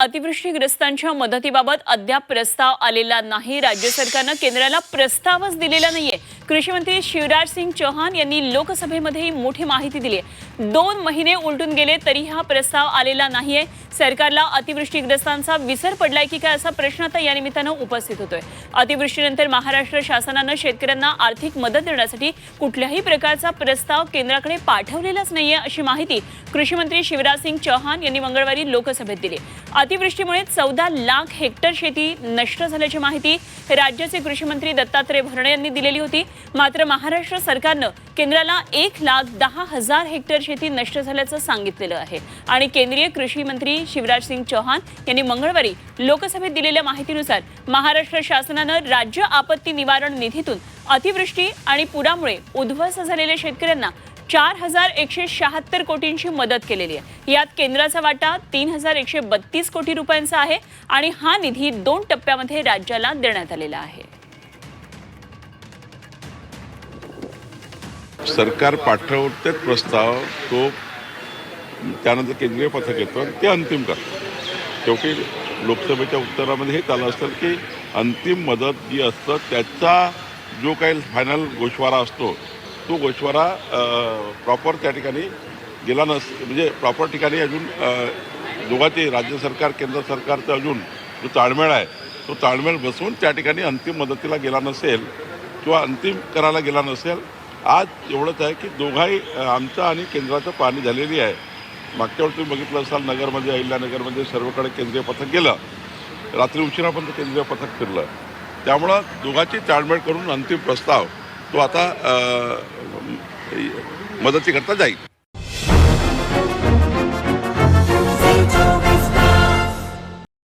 अतिवृष्टीग्रस्तांच्या मदतीबाबत अद्याप प्रस्ताव आलेला नाही। राज्य सरकारने केंद्राला प्रस्तावच दिलेला नाहीये। कृषी मंत्री शिवराज सिंग चौहान यांनी लोकसभेमध्ये ही मोठी माहिती दिली आहे। 2 महिने उलटून गेले तरी हा प्रस्ताव आलेला नाहीये। सरकारला अतिवृष्टीग्रस्तांचा विसर पडलाय की काय असा प्रश्न आता या निमित्ताने उपस्थित होतोय। अतिवृष्टीनंतर महाराष्ट्र शासनाने शेतकऱ्यांना आर्थिक मदत देण्यासाठी कुठल्याही प्रकारचा प्रस्ताव केंद्राकडे पाठवलेलाच नाहीये अशी माहिती कृषी मंत्री शिवराज सिंग चौहान यांनी मंगळवारी लोकसभेत दिली। अतिवृष्टीमुळे 14 लाख हेक्टर शेती नष्ट झाल्याची माहिती राज्याचे कृषी मंत्री दत्तात्रय भरणे यांनी दिलेली होती। मात्र महाराष्ट्र सरकारने केंद्राला 1,10,000 हेक्टर शेती नष्ट झाल्याचं सांगितलेलं आहे आणि केंद्रीय कृषी मंत्री शिवराज सिंग चौहान यांनी मंगळवारी लोकसभेत दिलेल्या माहितीनुसार महाराष्ट्र शासनाने राज्य आपत्ती निवारण निधीतून अतिवृष्टी आणि पुरामुळे उद्ध्वस्त झालेल्या शेतकऱ्यांना 4,176 कोटींची मदत केलेली आहे। यात केंद्राचा वाटा 3,132 कोटी रुपयांचा आहे आणि हा निधी 2 टप्प्यामध्ये राज्याला देण्यात आलेला आहे। सरकार पाठवते प्रस्ताव तो त्यानंतर केंद्रीय पथक येतं ते अंतिम करतं। शेवटी लोकसभेच्या उत्तरामध्ये हे आलं असतं की अंतिम मदत जी असतं त्याचा जो काही फायनल गोषवारा असतो तो गोषवारा प्रॉपर त्या ठिकाणी गेला म्हणजे प्रॉपर ठिकाणी अजून दोघांचे राज्य सरकार केंद्र सरकारचा अजून जो ताळमेळ आहे तो ताळमेळ बसवून त्या ठिकाणी अंतिम मदतीला गेला नसेल किंवा अंतिम करायला गेला नसेल। आज एवढंच आहे की दोघाही आमचं आणि केंद्राचं पाहणी झालेली आहे। मागच्या वेळी तुम्ही बघितलं असाल नगरमध्ये अहिल्यानगरमध्ये सर्वकडे केंद्रीय पथक गेलं, रात्री उशिरापर्यंत केंद्रीय पथक फिरलं। त्यामुळं दोघांची ताळमेळ करून अंतिम प्रस्ताव तो आता मदतीकरता जाईल।